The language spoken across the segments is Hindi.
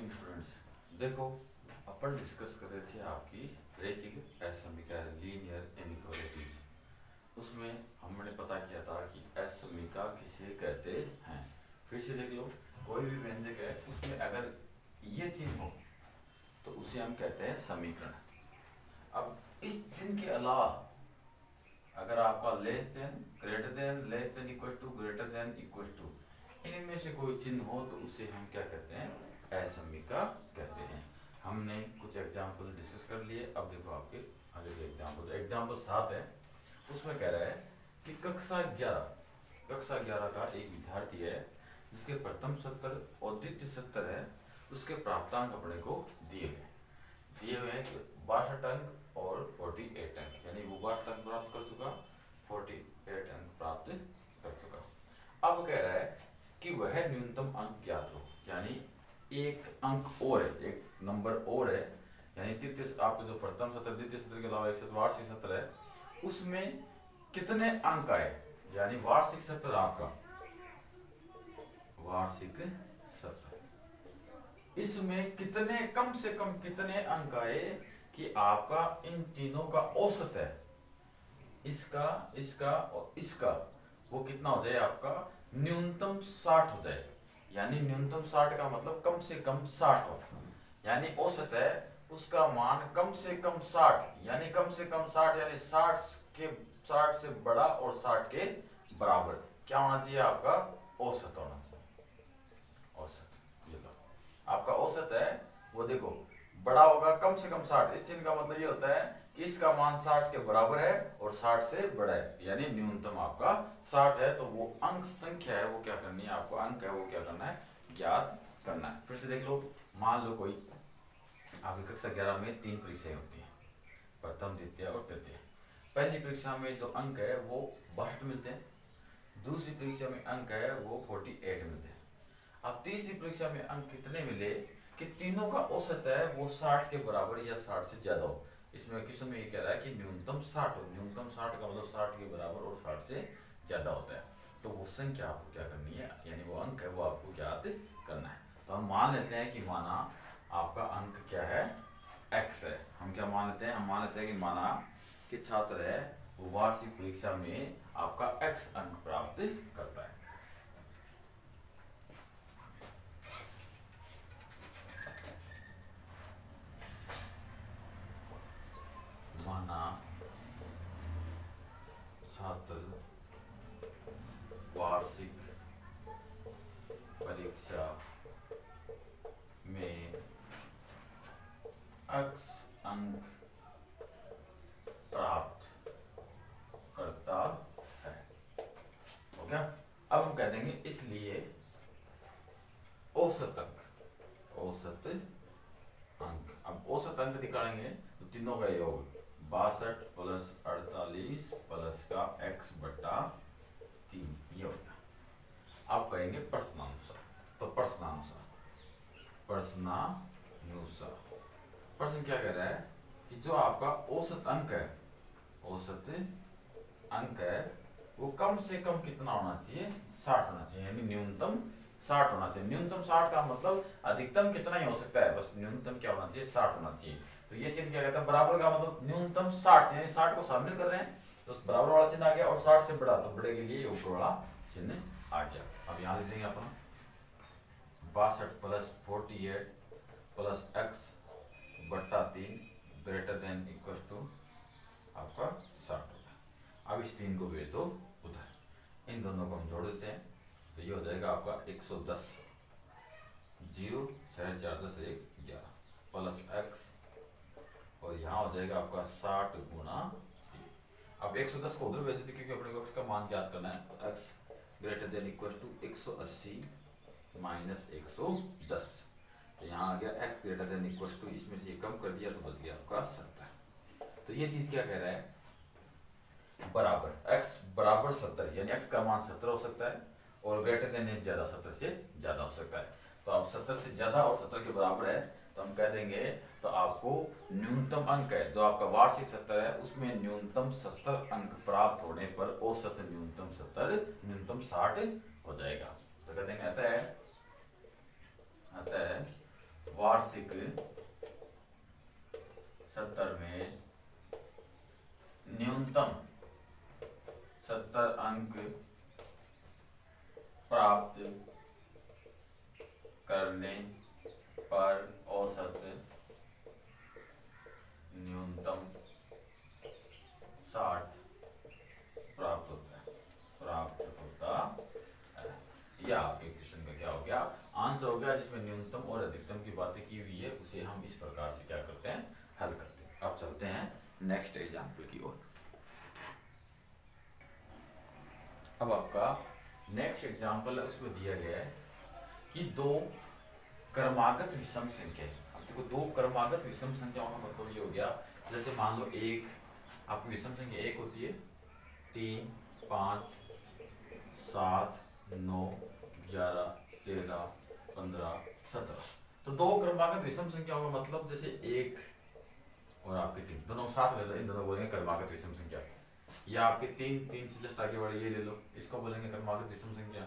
Morning students. देखो, अपन डिस्कस कर रहे थे आपकी रैखिक असमीका लीनियर इनइक्वालिटीज। उसमें हमने पता किया था कि असमीका किसे कहते हैं। फिर से देख लो, कोई भी व्यंजक है उसमें अगर ये चिन्ह हो तो उसे हम कहते हैं समीकरण। अब इस चिन्ह के अलावा अगर आपका less than, greater than, less than equal to, greater than equal to, इनमें से कोई चिन्ह हो तो उसे हम क्या कहते हैं, असमीका कहते हैं। हमने कुछ एग्जाम्पल डिस्कस कर लिए। अब देखो आपके आगे के एग्जाम्पल 7 है। उसमें कह रहा है कि कक्षा 11 का एक विद्यार्थी है जिसके प्रथम 70 और द्वितीय 70 है। उसके प्राप्तांक अपने को दिए हुए हैं 62 अंक और 48 अंक, यानी वो 62 अंक प्राप्त कर चुका, 48 अंक प्राप्त कर चुका। अब कह रहा है कि वह न्यूनतम अंक ज्ञात हो, यानी एक अंक और है, एक नंबर और है, यानी तृतीय आपके जो प्रथम सत्र द्वितीय सत्र के अलावा एक सत्र वार्षिक सत्र है, उसमें कितने अंक आए, यानी वार्षिक सत्र आपका वार्षिक सत्र, इसमें कितने कम से कम कितने अंक आए कि आपका इन तीनों का औसत है, इसका, इसका और इसका, वो कितना हो जाए, आपका न्यूनतम 60 हो जाए। यानी न्यूनतम 60 का मतलब कम से कम 60 हो, यानी औसत है उसका मान कम से कम 60, यानी कम से कम 60, यानी 60 से बड़ा और 60 के बराबर क्या होना चाहिए, आपका औसत होना चाहिए। औसत ये लो, आपका औसत है वो देखो बड़ा होगा कम से कम 60। इस चिन्ह का मतलब ये होता है कि इसका मान 60 के बराबर है और 60 से बड़ा है, यानी न्यूनतम आपका 60 है। तो वो अंक संख्या है वो क्या करनी है, आपको अंक है वो क्या करना है, ज्ञात करना है। फिर से देख लो, मान लो कोई आपकी कक्षा 11 में 3 परीक्षाएं होती हैं, प्रथम, द्वितीय और तृतीय। पहली परीक्षा में जो अंक है वो 62 मिलते हैं, दूसरी परीक्षा में अंक है वो 48 मिलते हैं। अब तीसरी परीक्षा में अंक कितने मिले कि तीनों का औसत है वो 60 के बराबर या 60 से ज्यादा हो। इसमें क्वेश्चन में ये कह रहा है कि न्यूनतम 60 हो, न्यूनतम 60 का मतलब 60 के बराबर और 60 से ज्यादा होता है। तो वो संख्या आपको क्या करनी है, यानी वो अंक है वो आपको ज्ञात करना है। तो हम मान लेते हैं कि माना आपका अंक क्या है, x है। हम क्या मान लेते हैं, हम मान लेते हैं कि माना कि छात्र है वो वार्षिक परीक्षा में आपका x अंक प्राप्त करता है। माना छात्र वार्षिक परीक्षा में x अंक प्राप्त करता है। ओके, अब हम कह देंगे इसलिए औसत अंक, औसत अंक। अब औसत अंक निकालेंगे तो तीनों का योग 62 प्लस 48 प्लस का x बटा 3 ये होगा। आप कहेंगे प्रश्नानुसार, तो प्रश्नानुसार प्रश्न क्या कह रहा है कि जो आपका औसत अंक है, औसत अंक है वो कम से कम कितना होना चाहिए, 60 होना चाहिए, यानी न्यूनतम 60 होना चाहिए। न्यूनतम 60 का मतलब अधिकतम कितना ही हो सकता है, बस न्यूनतम क्या होना चाहिए, 60 होना चाहिए। तो ये चिन्ह क्या कहता है, बराबर का मतलब न्यूनतम 60, यानी 60 को शामिल कर रहे हैं तो बराबर वाला चिन्ह आ गया, और 60 से बड़ा तो बड़े के लिए ऊपर वाला चिन्ह आ गया। अब यहाँ लिख देंगे अपन 62 प्लस 48 प्लस x बट्टा 3 ग्रेटर देन इक्वल टू आपका 60 होगा। अब इस 3 को भेज दो उधर, इन दोनों को हम जोड़ देते हैं तो ये हो जाएगा आपका 110, 0 6 4 10 1 11 प्लस x, और यहाँ हो जाएगा आपका 60 गुना 3। अब 110 को उधर भेज देते क्योंकि अपने को x का मान ज्ञात करना है। तो x greater than equal to 180 minus 110, तो यहाँ आ गया x greater than equal to, इसमें से ये कम कर दिया तो बच गया आपका 70। तो ये चीज क्या कह रहा है, बराबर x बराबर 70, यानी x का मान 70 हो सकता है और ग्रेटर देन ज्यादा 70 से ज्यादा हो सकता है। तो अब 70 से ज्यादा और 70 के बराबर है तो हम कह देंगे तो आपको न्यूनतम अंक है जो आपका वार्षिक 70 है उसमें न्यूनतम 70 अंक प्राप्त होने पर औसत न्यूनतम 70 न्यूनतम 60 हो जाएगा। तो कह देंगे अतः वार्षिक सत्र में न्यूनतम 70 अंक प्राप्त करने पर औसत न्यूनतम 60 प्राप्त होता है। यह आपके क्वेश्चन का क्या हो गया, आंसर हो गया, जिसमें न्यूनतम और अधिकतम की बातें की हुई है, उसे हम इस प्रकार से क्या करते हैं, हल करते हैं। अब चलते हैं नेक्स्ट एग्जाम्पल की ओर। अब आपका नेक्स्ट एग्जाम्पल उसमें दिया गया है कि दो क्रमागत विषम संख्या। अब देखो दो क्रमागत विषम संख्याओं का मतलब ये हो गया, जैसे मान लो एक आपकी विषम संख्या एक होती है 3, 5, 7, 9, 11, 13, 15, 17। तो दो क्रमागत विषम संख्याओं का मतलब जैसे एक और आपके 3 दोनों साथ ले लो, इन दोनों बोलेंगे क्रमागत विषम संख्या। या आपके 3 से जस्ट आगे बढ़े ये ले लो, इसको बोलेंगे क्रमागत विषम संख्या।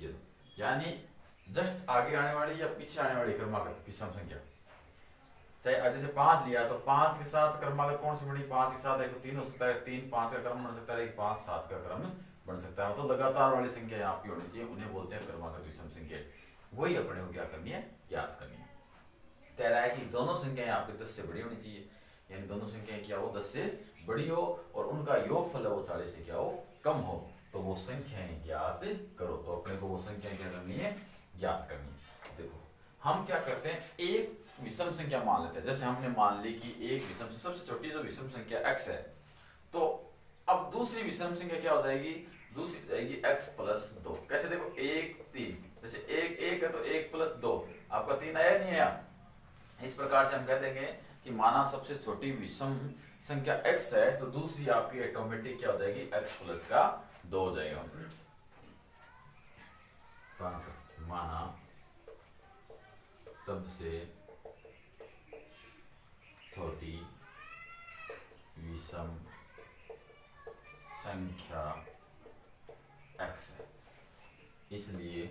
ये लो, यानी जस्ट आगे आने वाली या पीछे आने वाली क्रमागत विषम संख्या। चाहे जैसे 5 लिया तो 5 के साथ क्रमागत कौन सी बनी, 5 के साथ एक तो 3 हो सकता है, 3 5 का क्रम बन सकता है, 5 7 का क्रम बन सकता है। मतलब लगातार वाली संख्या यहाँ की होनी चाहिए, उन्हें बोलते हैं क्रमागत विषम संख्या। वही अपने को क्या करनी है, याद करनी है। कह रहा है कि दोनों संख्याएं आपके 10 से बड़ी होनी चाहिए, यानी दोनों संख्याएं क्या हो, 10 से बड़ी हो और उनका योगफल है वो 40 से क्या हो, कम हो, तो वो संख्याएं ज्ञात करो। तो अपने को वो संख्याएं क्या करनी है, ज्ञात करनी है। देखो हम क्या करते हैं, एक विषम संख्या मान लेते हैं। जैसे हमने मान ली कि एक विषम सबसे छोटी जो विषम संख्या x है, तो अब दूसरी विषम संख्या क्या हो जाएगी, दूसरी जाएगी x प्लस 2। कैसे, देखो 1 3, जैसे 1 1 है तो 1 प्लस 2 आपका 3 आया नहीं आया। इस प्रकार से हम कह देंगे कि माना सबसे छोटी विषम संख्या x है, तो दूसरी आपकी ऑटोमेटिक क्या हो जाएगी, x प्लस का 2 हो जाएगा। तो माना सबसे छोटी विषम संख्या x है, इसलिए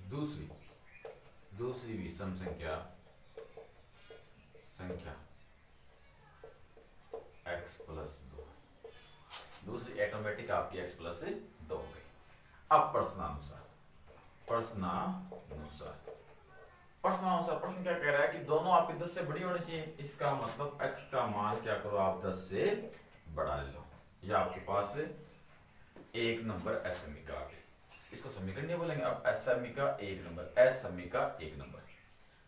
दूसरी विषम संख्या x प्लस 2, दूसरी ऑटोमेटिक आपकी x प्लस 2 हो गई। अब प्रश्नानुसार प्रश्न क्या कह रहा है कि दोनों आपके 10 से बड़ी होनी चाहिए। इसका मतलब x का मान क्या करो आप 10 से बड़ा ले लो। या आपके पास एक नंबर एस समीका आ गई, इसको समीकरण नहीं बोलेंगे, अब एस समीका एक नंबर, एस समीका एक नंबर।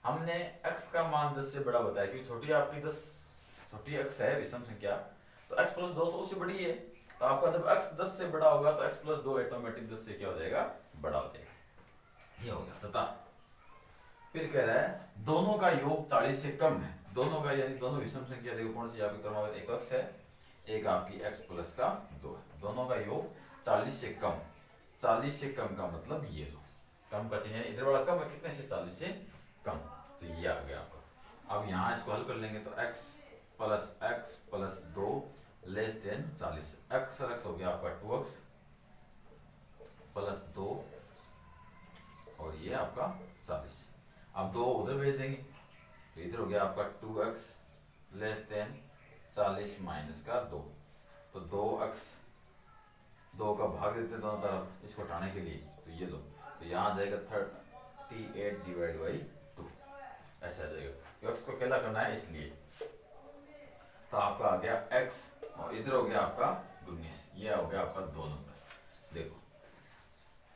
हमने x का मान 10 से बड़ा बताया क्योंकि छोटी आपकी 10 छोटी x है विषम संख्या, तो x प्लस 2 उससे बड़ी है। तो आपका जब x 10 से बड़ा होगा तो x प्लस 2 ऑटोमेटिक 10 से क्या हो जाएगा, बड़ा हो जाएगा। ये हो गया तथा फिर कह रहा है दोनों का योग 40 से कम है। दोनों का यानी दोनों विषम संख्या देखो कौन सी आपकी क्रमागत, एक तो x है, एक आपकी x प्लस का 2 है। दोनों का योग 40 से कम, 40 से कम का मतलब ये लो, कम का चिन्ह इधर वाला कम है, कितने से 40 से कम, तो ये आ गया आपका। अब यहाँ इसको हल कर लेंगे तो x plus 2 less than 40, x और x हो गया आपका 2x प्लस 2 और ये आपका 40। अब 2 उधर भेज देंगे तो इधर हो गया आपका 2x लेस देन 40 माइनस का 2, तो 2x 2 का भाग देते दोनों तरफ इसको हटाने के लिए, तो ये लो, तो यहाँ जाएगा 38 डिवाइड बाई 2, ऐसा आ जाएगा। x को अकेला करना है इसलिए, तो आपका आ गया x और इधर हो गया आपका 19, ये हो गया आपका 2 नंबर। देखो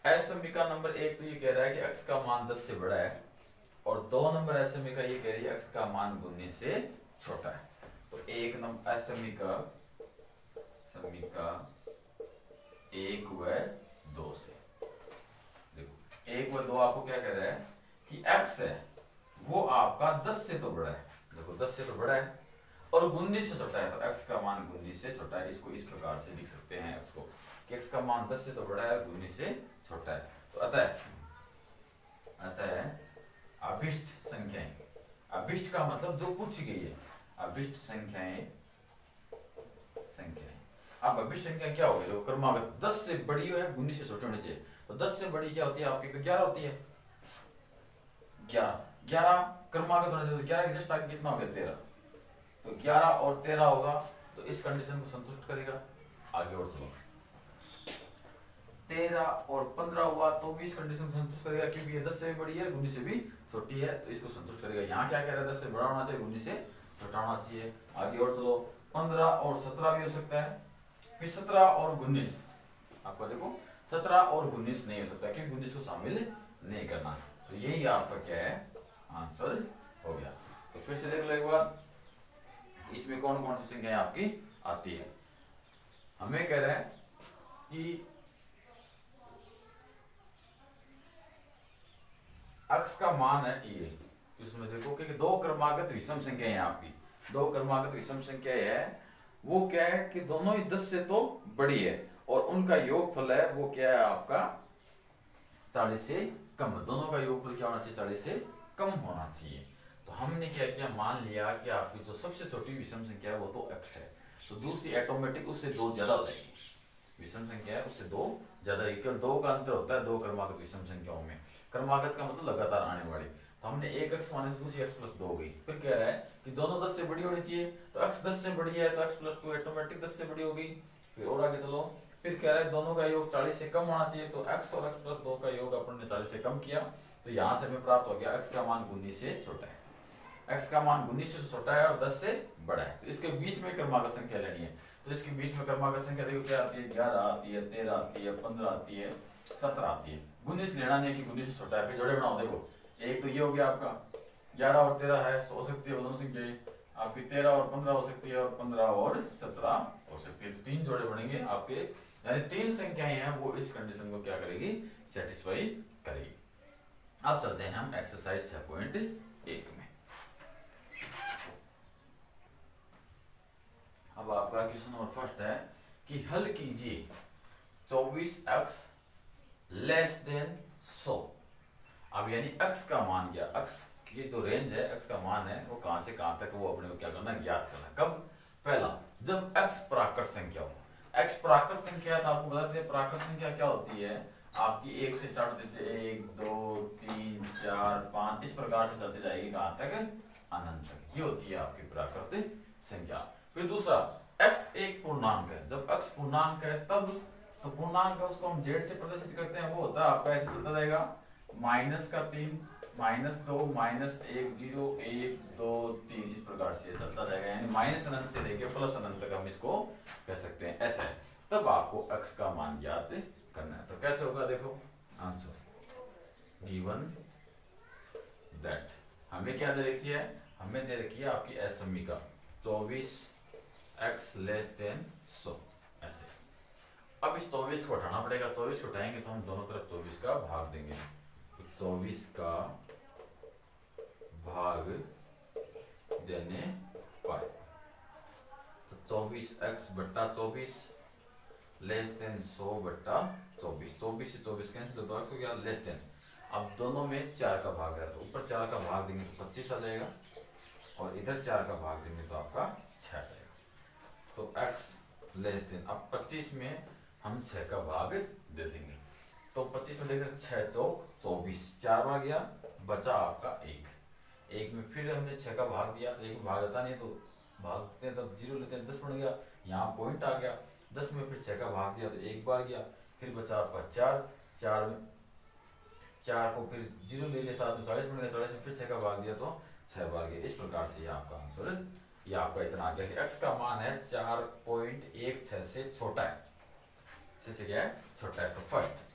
एस समीका नंबर 1 तो ये कह रहा है कि x का मान 10 से बड़ा है, और 2 नंबर एस समीका ये कह रही है x का मान 19 से छोटा है। तो एक नंबर एस समीका 1 व 2 से, देखो 1 व 2 आपको क्या कह रहा है कि x है वो आपका 10 से तो बड़ा है, देखो 10 से तो बड़ा है और 19 से छोटा है, तो x का मान 19 से छोटा है। इसको इस प्रकार से लिख सकते हैं x को कि x का मान 10 से तो बड़ा है और 19 से छोटा है। तो अतः अभिष्ट संख्याएं, अभिष्ट का मतलब जो पूछी गई है, अभिष्ट संख्याएं अब अभिष्ट संख्या क्या होगी, जो क्रमागत 10 से बड़ी है 19 से छोटी होनी चाहिए। तो 10 से बड़ी क्या होती है आपकी, तो 11 होती है, 11 11 क्रमागत होना चाहिए, 11 के जस्ट आगे कितना हो गया 13, तो 11 और 13 होगा तो इस कंडीशन को संतुष्ट करेगा। आगे और चलो 13 और 15 हुआ तो भी इस कंडीशन को संतुष्ट करेगा, क्योंकि ये 10 से भी बड़ी है, 19 से भी छोटी है, तो इसको संतुष्ट करेगा। यहाँ क्या कह रहा है 10 से बड़ा होना चाहिए, 19 से छोटा होना चाहिए। आगे और चलो 15 और 17 भी हो सकता है, फिर 17 और 19 आपका देखो 17 और 19 नहीं हो सकता, क्योंकि 19 को शामिल नहीं करना, तो यही आपका क्या है आंसर हो गया। तो फिर से देख लो एक बार, इसमें कौन कौन सी संख्याएं आपकी आती है। हमें कह रहा है कि x का मान है ये, इसमें देखो कि दो क्रमागत विषम संख्याएं हैं आपकी, दो क्रमागत विषम संख्याएं है, वो क्या है कि दोनों ही 10 से तो बड़ी है और उनका योगफल है वो क्या है आपका 40 से कम, दोनों का योगफल क्या होना चाहिए 40 से कम होना चाहिए। तो हमने क्या किया, मान लिया कि आपकी जो सबसे छोटी विषम संख्या है वो तो x है, तो दूसरी ऑटोमेटिक उससे 2 ज्यादा हो जाएगी, विषम संख्या है उससे 2 ज्यादा, केवल 2 का अंतर होता है दो क्रमागत विषम संख्याओं में, क्रमागत का मतलब लगातार आने वाली। तो हमने एक x माने तो दूसरी x प्लस 2 हो गई। फिर कह रहा है कि दोनों 10 से बड़ी होनी चाहिए, तो x 10 से बड़ी है तो x प्लस 2 ऑटोमेटिक 10 से बड़ी हो गई। फिर और आगे चलो, फिर कह रहा है दोनों का योग 40 से कम होना चाहिए, तो x और x प्लस 2 का योग अपन ने 40 से कम किया, तो यहाँ से हमें प्राप्त हो गया x का मान 19 से छोटा है, x का मान 19 से छोटा है और 10 से बड़ा है, तो इसके बीच में क्रमागत संख्या लेनी है। तो इसके बीच में क्रमागत संख्या देखो क्या आती है, 11 आती है, 13 आती है, 15 आती है, 17 आती है। 19 लेना नहीं कि 19 से छोटा है, फिर जोड़े बनाओ, देखो एक तो ये हो गया आपका 11 और 13 है, हो सकती है दोनों संख्याएं आपकी 13 और 15 हो सकती है, और 15 और 17 हो सकती है, तो 3 जोड़े बनेंगे आपके, यानी 3 संख्याएं हैं वो इस कंडीशन को क्या करेगी सेटिस्फाई करेगी। अब चलते हैं हम एक्सरसाइज 6.1 में। अब आपका क्वेश्चन नंबर फर्स्ट है कि हल कीजिए 24x लेस देन 100। अब यानी x का मान क्या, x की जो रेंज है, x का मान है वो कहां से कहां तक, वो अपने को क्या करना है ज्ञात करना है। कब, पहला जब x प्राकृत संख्या हो, x प्राकृत संख्या तो आपको बता दें प्राकृत संख्या क्या होती है आपकी, 1 से स्टार्ट होती है, 1 2 3 4 5 इस प्रकार से चलती जाएगी कहां तक, अनंत तक, ये होती है आपकी प्राकृत संख्या। फिर दूसरा x एक पूर्णांक है, जब x पूर्णांक है तब, तो पूर्णांक है उसको हम z से प्रदर्शित करते हैं, वो होता है आपका ऐसे चलता जाएगा -3 -2 -1 0 1 2 3 इस प्रकार से चलता जाएगा, यानी माइनस अनंत से लेकर प्लस अनंत तक हम इसको कह सकते हैं, ऐसा है। तब आपको x का मान ज्ञात करना है, तो कैसे होगा देखो आंसर गिवन दैट, हमें क्या दे रखी है, हमें दे रखी है आपकी एस समीका 24x लेस देन 100 ऐसे। अब इस 24 को हटाना पड़ेगा, 24 को हटाएंगे तो हम दोनों तरफ 24 का भाग देंगे, तो 24 का भाग देने पर तो 24x बट्टा 24 लेस देन 100 बट्टा 24, 24 से 24 कैंसिल होता है क्या लेस देन, अब दोनों में 4 का भाग है, तो ऊपर 4 का भाग देंगे तो 25 आ जाएगा, और इधर 4 का भाग देंगे तो आपका 6 आ जाएगा। तो x लेस देन, अब 25 में हम 6 का भाग दे देंगे, तो 25 में देखकर 6 चौक 24, 4 बार गया, बचा आपका 1 में फिर हमने 6 का भाग दिया, तो 1 में भाग आता नहीं तो भागते हैं तब 0 लेते हैं, 10 बन गया, यहाँ पॉइंट आ गया, 10 में फिर 6 का भाग दिया तो 1 बार गया, फिर बचा आपका 4 में 4 को फिर 0 ले लिया, 7 में 40 बन गया, 40 में फिर 6 का भाग दिया तो 6 बार गया, इस प्रकार से ये आपका आंसर, ये आपका इतना आ गया कि x का मान है 4.16 से छोटा है, 6 से क्या है छोटा है। तो फर्स्ट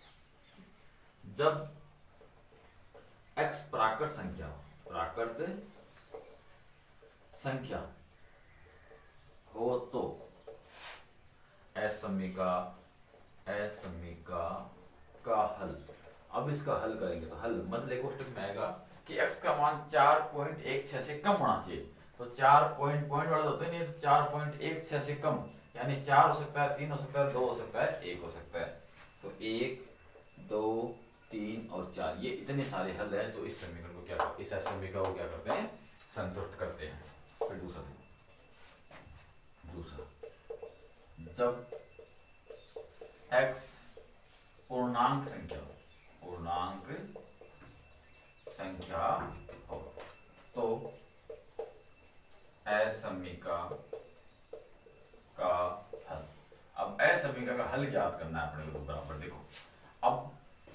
जब x प्राकृत संख्या हो, प्राकृत संख्या हो तो समीका का हल, अब इसका हल करेंगे तो हल मतलब कोष्टक में आएगा कि x का मान 4.16 से कम होना चाहिए, तो 4 पॉइंट वाला होता नहीं, तो 4.16 से कम, यानी 4 हो सकता है, 3 हो सकता है, 2 हो सकता है, 1 हो सकता है, तो 1 2 3 और 4 ये इतने सारे हल है जो इस समीकरण को क्या, इस समीकरण को क्या करते हैं संतुष्ट करते हैं। फिर दूसरा जब x पूर्णांक संख्या हो तो असमीका का हल। अब असमीका का हल ज्ञात करना है अपने को। बराबर देखो, अब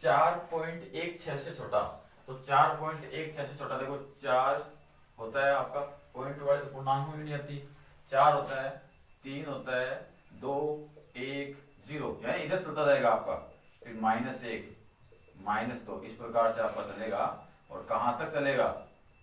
4.16 से छोटा, तो 4.16 से छोटा देखो 4 होता है आपका पॉइंट वाले, तो पूर्णांक में भी नहीं आती। 4 होता है, 3 होता है, 2, 1, 0, यानी इधर चलता जाएगा आपका, फिर -1, -2, इस प्रकार से आपका चलेगा। और कहां तक चलेगा?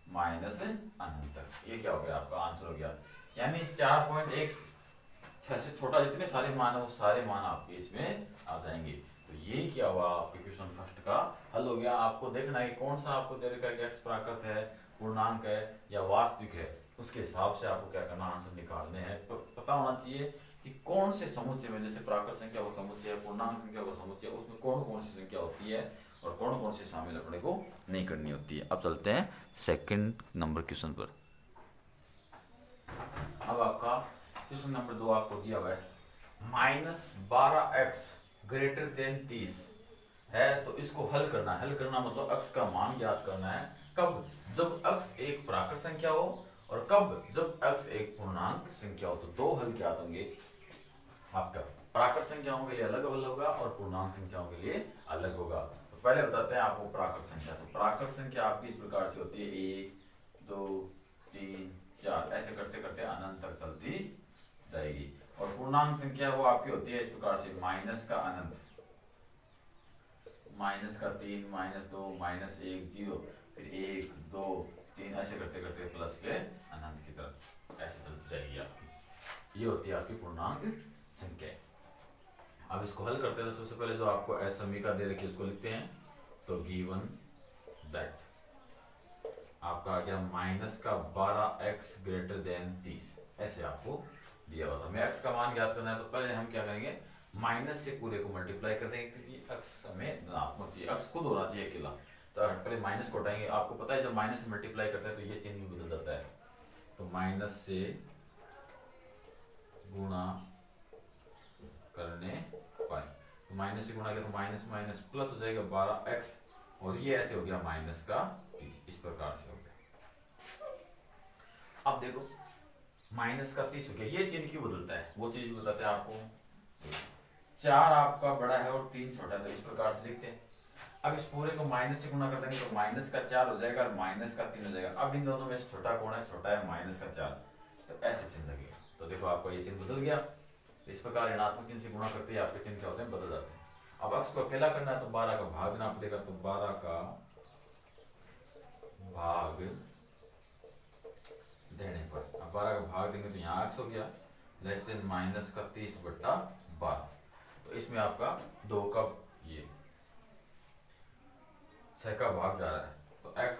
माइनस अनंत तक। ये क्या हो गया? आपका आंसर हो गया। यानी 4.16 से छोटा जितने सारे मान है वो सारे मान आपके इसमें आ जाएंगे। तो ये क्या हुआ? आपके क्वेश्चन फर्स्ट का हल हो गया। आपको देखना है कौन सा आपको दे रखा है, एक्स प्राकृत है, पूर्णांक है या वास्तविक है, उसके हिसाब से आपको क्या करना, आंसर निकालने हैं। तो पता होना चाहिए कि कौन से समुच्चय में, जैसे प्राकृत संख्या को समुच्चय है, पूर्णांक संख्या को समुच्चय, उसमें कौन कौन सी संख्या होती है और कौन कौन सी शामिल अपने को नहीं करनी होती है। अब चलते हैं सेकंड नंबर क्वेश्चन पर। अब आपका क्वेश्चन नंबर 2 आपको दिया हुआ है, -12x ग्रेटर देन 30 है, तो इसको हल करना है। हल करना मतलब x का मान ज्ञात करना है। कब? जब x एक प्राकृत संख्या हो, और कब? जब x एक पूर्णांक संख्या हो। तो दो हल ज्ञात होंगे आपका, प्राकृत संख्याओं के लिए अलग अलग होगा और पूर्णांक संख्याओं के लिए अलग होगा। तो पहले बताते हैं आपको प्राकृत संख्या। तो प्राकृत संख्या आपकी इस प्रकार से होती है, 1, 2, 3, 4, ऐसे करते करते अनंत तक चलती जाएगी। और पूर्णांक संख्या वो आपकी होती है इस प्रकार से, माइनस का अनंत, -3, -2, -1, 0, फिर 1, 2, 3, ऐसे करते करते प्लस के अनंत की तरफ ऐसे चलती जाएगी आपकी। ये होती है आपकी पूर्णांक संख्या। अब इसको हल करते हैं। तो सबसे पहले जो आपको असमीका दे रखी है उसको लिखते हैं। तो गिवन दैट आपका आ गया -12x ग्रेटर देन 30, ऐसे आपको दिया हुआ था। हमें x का मान ज्ञात करना है, तो पहले हम क्या करेंगे, माइनस से पूरे को मल्टीप्लाई कर देंगे, क्योंकि x हमें धनात्मक चाहिए, x खुद होना चाहिए अकेला। तो पहले माइनस को हटाएंगे। आपको पता है जब माइनस से मल्टीप्लाई करते हैं तो ये चिन्ह भी बदल जाता है। तो माइनस से गुणा करने पर, तो माइनस से गुणा किया तो माइनस माइनस प्लस हो जाएगा 12x, और ये ऐसे हो गया माइनस का 30, इस प्रकार से हो गया। अब देखो माइनस का 30 हो गया, ये चिन्ह क्यों बदलता है वो चीज भी बताते हैं आपको। 4 आपका बड़ा है और 3 छोटा है, तो इस प्रकार से लिखते हैं। अब इस पूरे को माइनस से गुणा कर देंगे तो माइनस का 4 हो जाएगा और माइनस का 3 हो जाएगा। अब इन दोनों में से छोटा कौन है? छोटा है माइनस का 4, तो ऐसे चिन्ह लगेगा। तो देखो आपका ये चिन्ह बदल गया। इस प्रकार ऋणात्मक चिन्ह से गुणा करते हैं आपके चिन्ह क्या होते हैं? बदल जाते हैं। अब x को अकेला करना है तो 12 का भाग देना पड़ेगा। तो 12 का भाग देने पर, अब 12 का भाग देंगे तो यहाँ x हो गया, लेस देन माइनस का 30/12। तो इसमें आपका 2 का ये 6 का भाग जा रहा है, तो x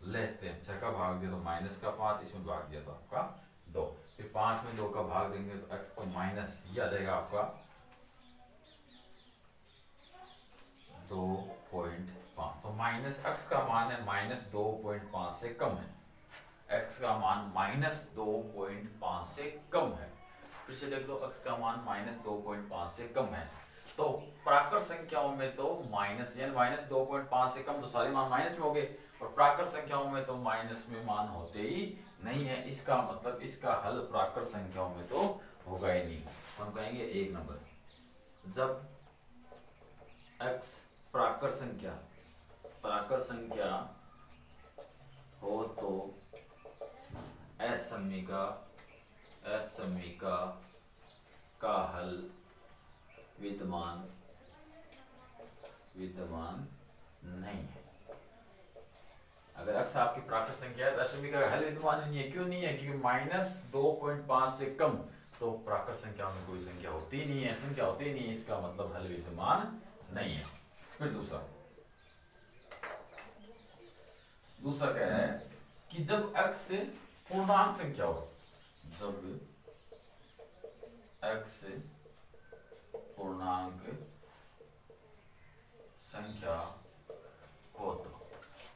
लेस देन 6 का भाग दिया तो माइनस का 5, इसमें भाग दिया तो आपका 2, फिर 5 में 2 का भाग देंगे तो x को माइनस, ये आ जाएगा आपका 2.5। तो माइनस x का मान है -2.5 से कम है, x का मान -2.5 से कम है। फिर से देख लो, x का मान -2.5 से कम है। तो प्राकृत संख्याओं में तो माइनस, यानी -2.5 से कम, तो सारे मान माइनस में हो गए, और प्राकृत संख्याओं में तो माइनस में मान होते ही नहीं है। इसका मतलब इसका हल प्राकृत संख्याओं में तो होगा ही नहीं। हम कहेंगे 1 नंबर, जब x प्राकृत संख्या हो तो असमीका का हल विद्यमान नहीं है। अगर x आपकी प्राकृत संख्या है तो असमीका का हल विद्यमान नहीं है। क्यों नहीं है? क्योंकि -2.5 से कम तो प्राकृत संख्या में कोई संख्या होती नहीं है, संख्या होती नहीं है, इसका मतलब हल विद्यमान नहीं है। फिर दूसरा कह रहा है कि जब x पूर्णांक संख्या हो, जब x पूर्णांक संख्या हो तो,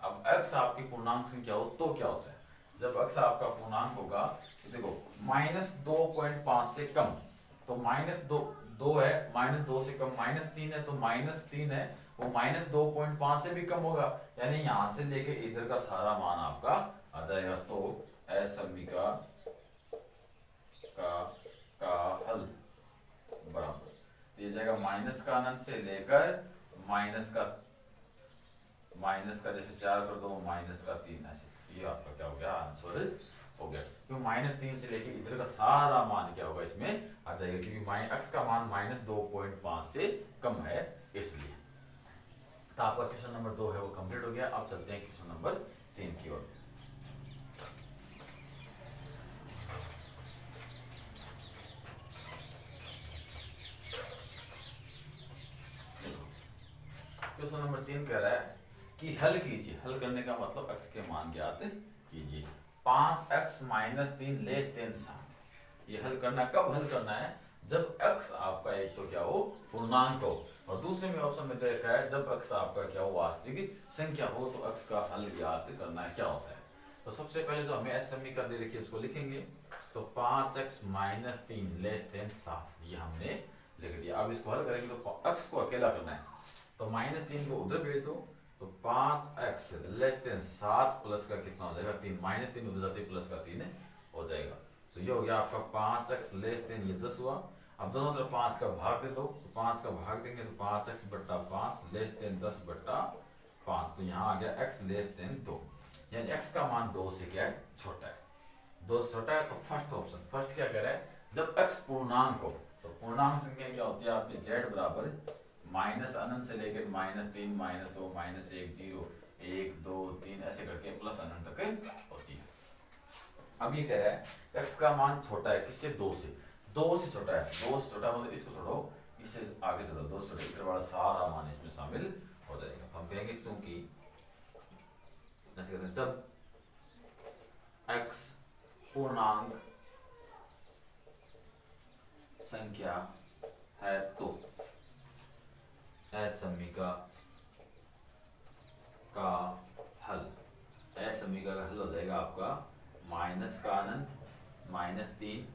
अब x आपकी पूर्णांक संख्या हो तो क्या होता है? जब x आपका पूर्णांक होगा तो देखो -2.5 से कम, तो -2 है, -2 से कम, -3 है, तो -3 है, वो -2.5 से भी कम होगा, यानी यहां से लेके इधर का सारा मान आपका आ जाएगा तो असमीका का हल बराबर, ये जाएगा माइनस का अनंत से लेकर माइनस का जैसे 4 कर दो माइनस का 3, ऐसे ये आपका क्या हो गया आंसर हो गया। क्यों -3 से लेके इधर का सारा मान क्या होगा इसमें आ जाएगा, क्योंकि x का मान -2.5 से कम है इसलिए। तो आपका क्वेश्चन नंबर 2 है वो कंप्लीट हो गया। अब चलते हैं क्वेश्चन नंबर 3 की ओर। क्वेश्चन नंबर 3 कह रहा है कि हल कीजिए, हल करने का मतलब x के मान ज्ञात कीजिए। 5x - 3 less than 7। ये हल करना कब हल करना है, जब x आपका एक तो क्या हो पूर्णांक हो, और दूसरे में ऑप्शन में देखा है जब x आपका क्या हो वास्तविक संख्या हो, तो x का हल ज्ञात करना है क्या होता है। तो सबसे पहले जो हमें s समीकरण दे रखी है उसको लिखेंगे। तो 5x - 3 लेस देन 7 ये हमने लिख दिया। अब इसको हल करेंगे तो x को अकेला करना है, तो -3 को उधर भेज दो, तो 5x लेस देन 7 प्लस का कितना हो जाएगा 3, -3 उधर जाते प्लस का 3 हो जाएगा। तो ये हो गया आपका 5x लेस देन ये 10 हुआ। अब दोनों तरफ 5 का भाग दे दो, तो 5 का भाग देंगे तो 5x बट्टा 5 लेस देन 10 बट्टा 5, तो यहाँ आ गया x लेस देन 2, यानी x का मान 2 से क्या है छोटा है। 2 से छोटा है तो फर्स्ट ऑप्शन, फर्स्ट क्या कह रहा है जब x पूर्णांक हो, तो पूर्णांक संख्या क्या होती है आपकी z बराबर माइनस अनंत से लेकर -3 -2 -1 0 1 2 3 ऐसे करके प्लस अनंत तक होती है। अब ये कह रहा है x का मान छोटा है किससे 2 से, 2 से छोटा है, 2 से छोटा मतलब इसको छोड़ो इससे आगे चलो, 2 से छोटा इधर वाला सारा मान इसमें शामिल हो जाएगा। हम कहेंगे क्योंकि जैसे कहते हैं जब x पूर्णांक संख्या है तो असमीका का हल, असमीका का हल हो जाएगा आपका माइनस का अनंत -3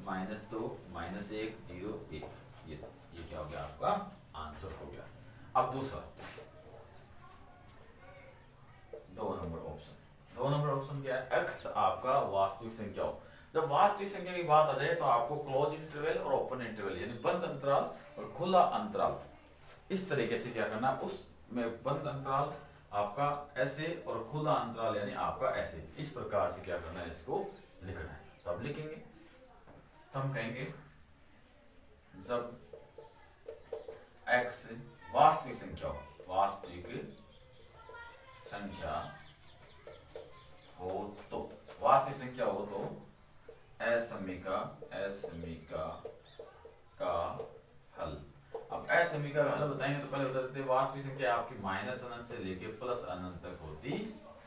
-2 -1 0 1, ये क्या हो गया आपका आंसर हो गया। अब दूसरा 2 नंबर ऑप्शन क्या है, x आपका वास्तविक संख्या हो। जब वास्तविक संख्या की बात आ जाए तो आपको क्लोज इंटरवल और ओपन इंटरवल यानी बंद अंतराल और खुला अंतराल इस तरीके से क्या करना है, उसमें बंद अंतराल आपका ऐसे और खुला अंतराल यानी आपका ऐसे, इस प्रकार से क्या करना है इसको लिखना है। तब लिखेंगे तो हम कहेंगे जब x वास्तविक संख्या हो, वास्तविक संख्या हो तो, वास्तविक संख्या हो तो असमीका का हल। अब असमीका का हल बताएंगे तो पहले बता देते हैं वास्तविक संख्या आपकी माइनस अनंत से लेके प्लस अनंत तक होती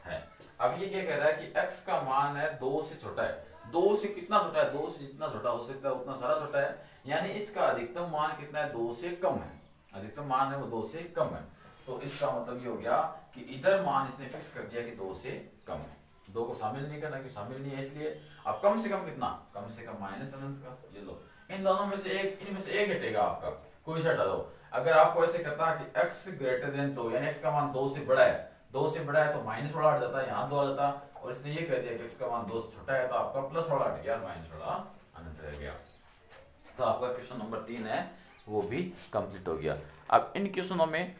है। अब ये क्या कह रहा है कि x का मान है 2 से छोटा है, 2 से कितना छोटा है, 2 से जितना छोटा हो सकता है उतना सारा छोटा है, यानी इसका अधिकतम मान कितना है 2 से कम है, अधिकतम मान है वो 2 से कम है। तो इसका मतलब ये हो गया कि इधर मान इसने फिक्स कर दिया कि 2 से कम है, 2 को शामिल नहीं करना क्योंकि शामिल नहीं है इसलिए। अब कम से कम कितना, कम से कम माइनस अनंत का, ये लो इन दोनों में से एक, इनमें से एक हटेगा आपका, कोई सा हटा दो। अगर आपको ऐसे कहता है कि x ग्रेटर देन 2 यानी x का मान 2 से बड़ा है, 2 से बड़ा है तो माइनस वाला हट जाता है, यहाँ 2 आ जाता, और इसने ये कह दिया कि x का मान 2 से छोटा है तो आपका प्लस वाला हट गया, माइनस वाला अनंत रह गया। तो आपका क्वेश्चन नंबर 3 है वो भी कंप्लीट हो गया। अब इन क्वेश्चनों में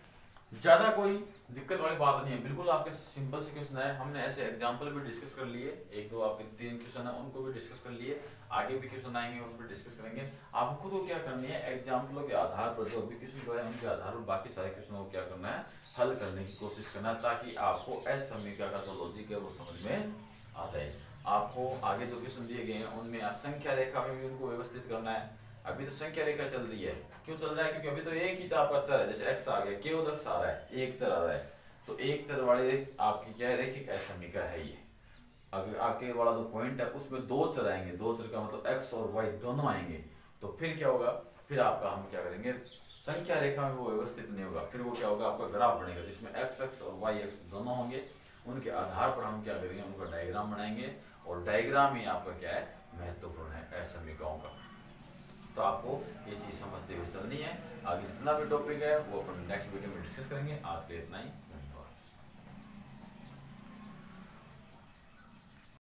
ज्यादा कोई दिक्कत वाली बात नहीं है, बिल्कुल आपके सिंपल से क्वेश्चन है। हमने ऐसे एग्जांपल भी डिस्कस कर लिए, 1 2 आपके 3 क्वेश्चन है उनको भी डिस्कस कर लिए, आगे भी क्वेश्चन आएंगे उन पर डिस्कस करेंगे। आपको खुद को क्या करनी है, एग्जाम्पलों के आधार पर जो भी क्वेश्चन जो है उनके आधार पर बाकी सारे क्वेश्चनों को क्या करना है, हल करने की कोशिश करना है, ताकि आपको असमीका का जो लॉजिक है वो समझ में आ जाए। आपको आगे जो क्वेश्चन दिए गए हैं उनमें संख्या रेखा में भी उनको व्यवस्थित करना है। अभी तो संख्या रेखा चल रही है, क्यों चल रहा है, क्योंकि अभी तो एक ही आपका चर है, जैसे x आ गया केवल x आ रहा है, एक चर आ रहा है, तो एक चर वाले आपकी क्या है रेखिक असमीका है ये। अगर आगे वाला जो पॉइंट है उसमें 2 चर आएंगे, 2 चर का मतलब x और y दोनों आएंगे, तो फिर क्या होगा, फिर आपका हम क्या करेंगे, संख्या रेखा में वो व्यवस्थित नहीं होगा, फिर वो क्या होगा आपका ग्राफ बनेगा जिसमें x और y दोनों होंगे, उनके आधार पर हम क्या करेंगे, उनका डायग्राम बनाएंगे, और डायग्राम ही आपका क्या है महत्वपूर्ण है असमीकाओं का। तो आपको ये चीज समझते हुए चलनी है। आगे जितना भी टॉपिक है वो अपन नेक्स्ट वीडियो में डिस्कस करेंगे। आज के इतना ही।